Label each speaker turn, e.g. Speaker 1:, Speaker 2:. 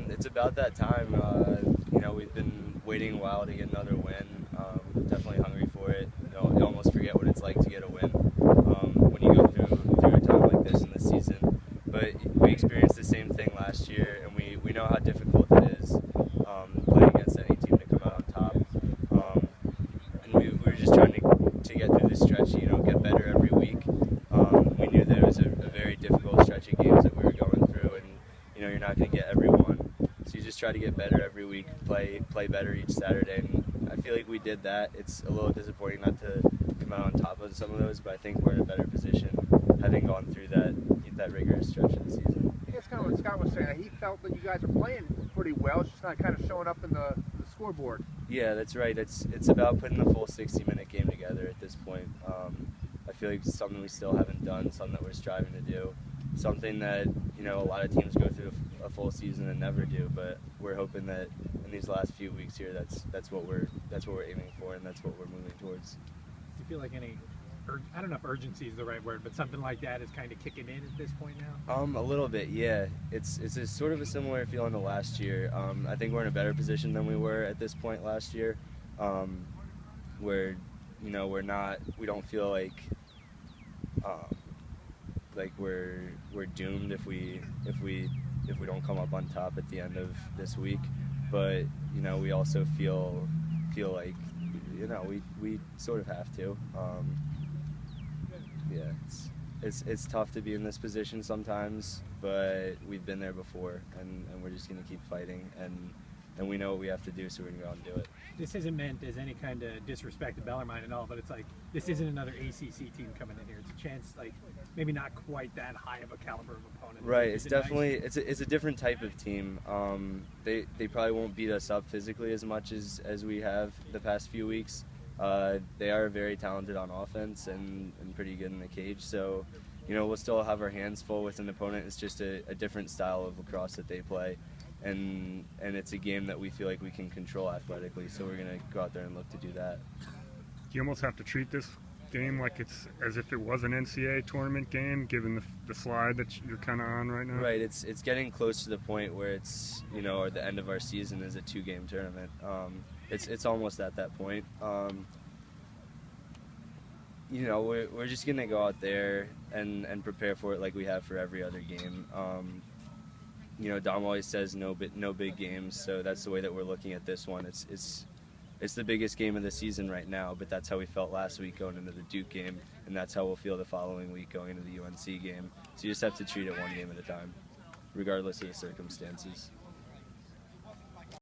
Speaker 1: It's about that time. We've been waiting a while to get another win. Definitely hungry for it. You almost forget what it's like to get a win when you go through a time like this in the season. But we experienced the same thing last year, and we know how difficult it is playing against any team to come out on top. And we were just trying to get through this stretch, get better every week. We knew that it was a very difficult stretch of games that we were going through, and you're not going to get every one. So you just try to get better every week, play better each Saturday, and I feel like we did that. It's a little disappointing not to come out on top of some of those, but I think we're in a better position having gone through that rigorous stretch of the season.
Speaker 2: I think that's kind of what Scott was saying. He felt that you guys are playing pretty well. It's just not kind of showing up in the scoreboard.
Speaker 1: Yeah, that's right. It's about putting the full 60-minute game together at this point. I feel like it's something we still haven't done, something that we're striving to do, something that a lot of teams go through a full season and never do. But we're hoping that in these last few weeks here, that's what we're aiming for, and that's what we're moving towards.
Speaker 3: Do you feel like any, I don't know if urgency is the right word, but something like that is kind of kicking in at this point now?
Speaker 1: A little bit, yeah. It's a sort of a similar feeling to last year. I think we're in a better position than we were at this point last year, where we don't feel like we're doomed if we don't come up on top at the end of this week. But we also feel like we sort of have to. Yeah, it's tough to be in this position sometimes, but we've been there before, and we're just going to keep fighting, and we know what we have to do, so we're going to go out and do it.
Speaker 3: This isn't meant as any kind of disrespect to Bellarmine at all, but it's like, this isn't another ACC team coming in here. It's a chance, like, maybe not quite that high of a caliber of opponent.
Speaker 1: Right, it's definitely, nice? it's a different type of team. They probably won't beat us up physically as much as we have the past few weeks. They are very talented on offense and pretty good in the cage, so we'll still have our hands full with an opponent. It's just a different style of lacrosse that they play, and it's a game that we feel like we can control athletically, so we're going to go out there and look to do that.
Speaker 4: You almost have to treat this game like it's as if it was an NCAA tournament game, given the slide that you're kind of on right now.
Speaker 1: Right, it's getting close to the point where it's or the end of our season is a 2-game tournament. It's almost at that point. We're just gonna go out there and prepare for it like we have for every other game. Dom always says no big games, so that's the way that we're looking at this one. It's the biggest game of the season right now, but that's how we felt last week going into the Duke game, and that's how we'll feel the following week going into the UNC game. So you just have to treat it one game at a time, regardless of the circumstances.